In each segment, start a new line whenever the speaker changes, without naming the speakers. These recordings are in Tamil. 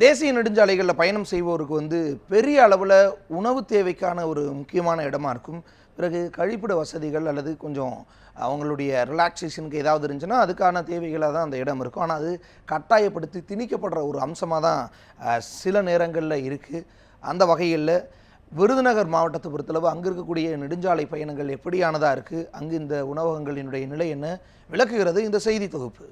தேசிய நெடுஞ்சாலைகளில் பயணம் செய்வோருக்கு பெரிய அளவில் உணவு தேவைக்கான ஒரு முக்கியமான இடமா இருக்கும். பிறகு கழிப்பிட வசதிகள் அல்லது கொஞ்சம் அவங்களுடைய ரிலாக்ஸேஷனுக்கு ஏதாவது இருந்துச்சுன்னா அதுக்கான தேவைகளாக தான் அந்த இடம் இருக்கும். ஆனால் அது கட்டாயப்படுத்தி திணிக்கப்படுற ஒரு அம்சமாக தான் சில நேரங்களில் இருக்குது. அந்த வகையில் விருதுநகர் மாவட்டத்தை பொறுத்தளவு அங்கே இருக்கக்கூடிய நெடுஞ்சாலை பயணங்கள் எப்படியானதாக இருக்குது, அங்கு இந்த உணவகங்களினுடைய நிலை என்ன விளக்குகிறது இந்த செய்தி தொகுப்பு.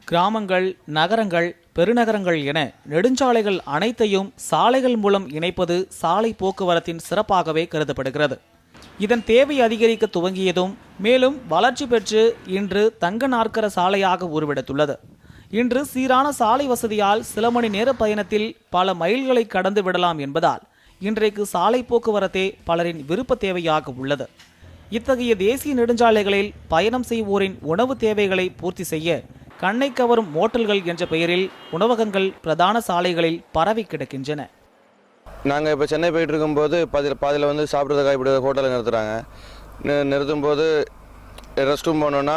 கிராமங்கள், நகரங்கள், பெருநகரங்கள் என நெடுஞ்சாலைகள் அனைத்தையும் சாலைகள் மூலம் இணைப்பது சாலை போக்குவரத்தின் சிறப்பாகவே கருதப்படுகிறது. இதன் தேவை அதிகரிக்க துவங்கியதும் மேலும் வளர்ச்சி பெற்று இன்று தங்க நாற்கர சாலையாக உருவெடுத்துள்ளது. இன்று சீரான சாலை வசதியால் சில மணி நேர பயணத்தில் பல மைல்களை கடந்து விடலாம் என்பதால் இன்றைக்கு சாலை போக்குவரத்தே பலரின் விருப்ப தேவையாக உள்ளது. இத்தகைய தேசிய நெடுஞ்சாலைகளில் பயணம் செய்வோரின் உணவு தேவைகளை பூர்த்தி செய்ய கண்ணை கவரும் மோட்டல்கள் என்ற பெயரில் உணவகங்கள் பிரதான சாலைகளில் பரவி கிடக்கின்றன.
நாங்கள் இப்போ சென்னை போயிட்டு இருக்கும்போது பாதியில் சாப்பிட்றதுக்காக இப்படி ஹோட்டலில் நிறுத்துகிறாங்க. நிறுத்தும் போது ரெஸ்ட் ரூம் போனோன்னா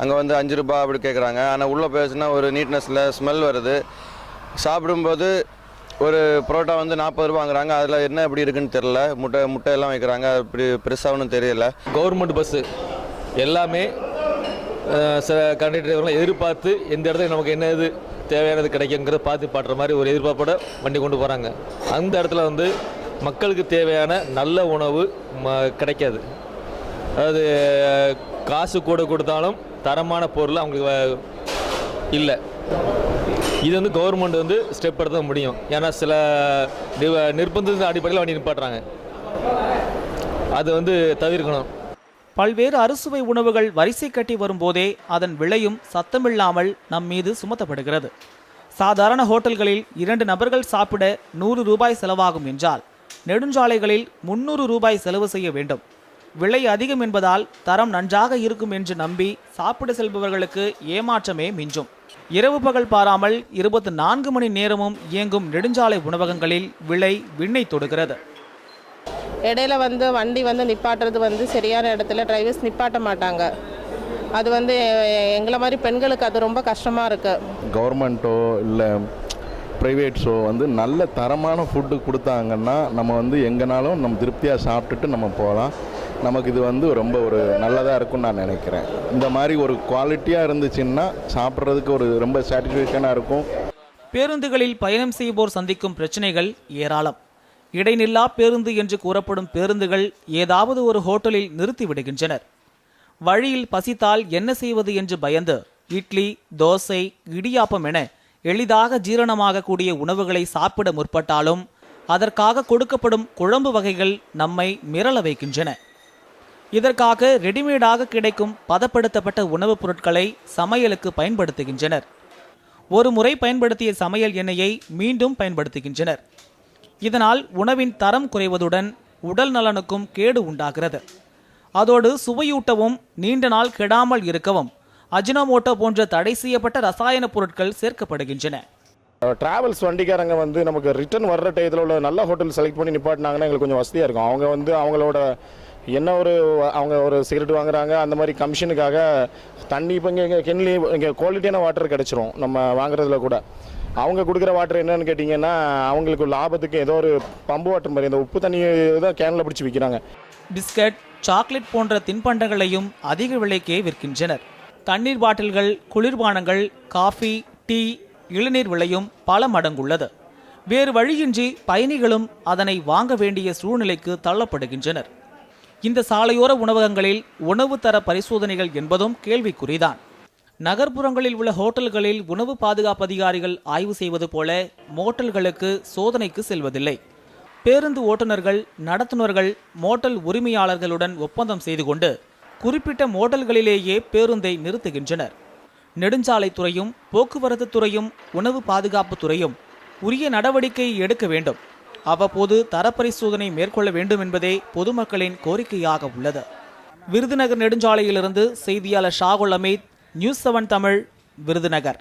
அங்கே 5 ரூபா அப்படி கேட்குறாங்க. ஆனால் உள்ளே போயிடுச்சுன்னா ஒரு நீட்னஸில் ஸ்மெல் வருது. சாப்பிடும்போது ஒரு புரோட்டா 40 ரூபா வாங்குறாங்க. அதில் என்ன எப்படி இருக்குன்னு தெரில. முட்டையெல்லாம் வைக்கிறாங்க, அப்படி பெருசாகனு தெரியல.
கவர்மெண்ட் பஸ்ஸு எல்லாமே சில கண்டக்டர் டிரைவர்லாம் எதிர்பார்த்து எந்த இடத்துல நமக்கு என்ன இது தேவையானது கிடைக்குங்கிறத பார்த்து பாடுற மாதிரி ஒரு எதிர்பார்ப்போட வண்டி கொண்டு போகிறாங்க. அந்த இடத்துல மக்களுக்கு தேவையான நல்ல உணவு கிடைக்காது. அதாவது காசு கூட கொடுத்தாலும் தரமான பொருள் அவங்களுக்கு இல்லை. இது கவர்மெண்ட் ஸ்டெப் எடுத்த முடியும். ஏன்னா சில நிர்பந்தத்தின் அடிப்படையில் வண்டி நிப்பாட்டுறாங்க. அது தவிர்க்கணும்.
பல்வேறு அறுசுவை உணவுகள் வரிசை கட்டி வரும்போதே அதன் விலையும் சத்தமில்லாமல் நம் மீது சுமத்தப்படுகிறது. சாதாரண ஹோட்டல்களில் 2 நபர்கள் சாப்பிட 100 ரூபாய் செலவாகும் என்றால் நெடுஞ்சாலைகளில் 300 ரூபாய் செலவு செய்ய வேண்டும். விலை அதிகம் என்பதால் தரம் நன்றாக இருக்கும் என்று நம்பி சாப்பிட செல்பவர்களுக்கு ஏமாற்றமே மிஞ்சும். இரவு பகல் பாராமல் 24 மணி நேரமும் இயங்கும் நெடுஞ்சாலை உணவகங்களில் விலை விண்ணை தொடுகிறது.
இடையில வண்டி நிப்பாட்டுறது சரியான இடத்துல டிரைவர்ஸ் நிப்பாட்ட மாட்டாங்க. அது எங்களை மாதிரி பெண்களுக்கு அது ரொம்ப கஷ்டமாக இருக்குது.
கவர்மெண்ட்டோ இல்லை ப்ரைவேட்ஸோ நல்ல தரமான ஃபுட்டு கொடுத்தாங்கன்னா நம்ம எங்கேனாலும் நம்ம திருப்தியாக சாப்பிட்டுட்டு நம்ம போகலாம். நமக்கு இது ரொம்ப ஒரு நல்லதாக இருக்கும்னு நான் நினைக்கிறேன். இந்த மாதிரி ஒரு குவாலிட்டியாக இருந்துச்சுன்னா சாப்பிட்றதுக்கு ஒரு ரொம்ப சாட்டிஸ்ஃபேக்ஷனாக இருக்கும்.
பேருந்துகளில் பயணம் செய்வோர் சந்திக்கும் பிரச்சனைகள் ஏராளம். இடைநில்லா பேருந்து என்று கூறப்படும் பேருந்துகள் ஏதாவது ஒரு ஹோட்டலில் நிறுத்தி விடுகின்றனர். வழியில் பசித்தால் என்ன செய்வது என்று பயந்து இட்லி, தோசை, இடியாப்பம் என எளிதாக ஜீரணமாகக்கூடிய உணவுகளை சாப்பிட முற்பட்டாலும் அதற்காக கொடுக்கப்படும் குழம்பு வகைகள் நம்மை மிரள வைக்கின்றன. இதற்காக ரெடிமேடாக கிடைக்கும் பதப்படுத்தப்பட்ட உணவுப் பொருட்களை சமையலுக்கு பயன்படுத்துகின்றனர். ஒரு முறை பயன்படுத்திய சமையல் எண்ணெயை மீண்டும் பயன்படுத்துகின்றனர். இதனால் உணவின் தரம் குறைவதுடன் உடல் நலனுக்கும் கேடு உண்டாகிறது. அதோடு சுவையூட்டவும் நீண்ட நாள் கெடாமல் இருக்கவும் அஜினோமோட்டோ போன்ற தடை செய்யப்பட்ட ரசாயன பொருட்கள் சேர்க்கப்படுகின்றன.
டிராவல்ஸ் வண்டிக்காரங்க நமக்கு ரிட்டர்ன் வர்ற டயத்தில் உள்ள நல்ல ஹோட்டல் செலக்ட் பண்ணி நிப்பாட்டினாங்கன்னா எங்களுக்கு கொஞ்சம் வசதியாக இருக்கும். அவங்க அவங்களோட அவங்க ஒரு சிகரெட் வாங்குறாங்க, அந்த மாதிரி கமிஷனுக்காக தண்ணி இப்போ இங்கே கென்லி இங்கே குவாலிட்டியான வாட்டர் கிடச்சிரும். நம்ம வாங்குறதுல கூட அவங்க கொடுக்குற வாட்டர் என்னன்னு கேட்டிங்கன்னா அவங்களுக்கு லாபத்துக்கு ஏதோ ஒரு பம்பு வாட்டர் மாதிரி இந்த உப்பு தண்ணியை தான் கேனில் பிடிச்சி விற்கிறாங்க.
பிஸ்கட், சாக்லேட் போன்ற தின்பண்டங்களையும் அதிக விலைக்கே விற்கின்றனர். தண்ணீர் பாட்டில்கள், குளிர்பானங்கள், காஃபி, டீ, இளநீர் விலையும் பல மடங்குள்ளது. வேறு வழியின்றி பயணிகளும் அதனை வாங்க வேண்டிய சூழ்நிலைக்கு தள்ளப்படுகின்றனர். இந்த சாலையோர உணவகங்களில் உணவு தர பரிசோதனைகள் என்பதும் கேள்விக்குறிதான். நகர்ப்புறங்களில் உள்ள ஹோட்டல்களில் உணவு பாதுகாப்பு அதிகாரிகள் ஆய்வு செய்வது போல மோட்டல்களுக்கு சோதனைக்கு செல்வதில்லை. பேருந்து ஓட்டுநர்கள், நடத்துனர்கள் மோட்டல் உரிமையாளர்களுடன் ஒப்பந்தம் செய்து கொண்டு குறிப்பிட்ட மோட்டல்களிலேயே பேருந்தை நிறுத்துகின்றனர். நெடுஞ்சாலைத்துறையும் போக்குவரத்து துறையும் உணவு பாதுகாப்பு துறையும் உரிய நடவடிக்கை எடுக்க வேண்டும். அவ்வப்போது தரப்பரிசோதனை மேற்கொள்ள வேண்டும் என்பதே பொதுமக்களின் கோரிக்கையாக உள்ளது. விருதுநகர் நெடுஞ்சாலையிலிருந்து செய்தியாளர் ஷாகுல் அமீத், நியூஸ் 7 தமிழ், விருதுநகர்.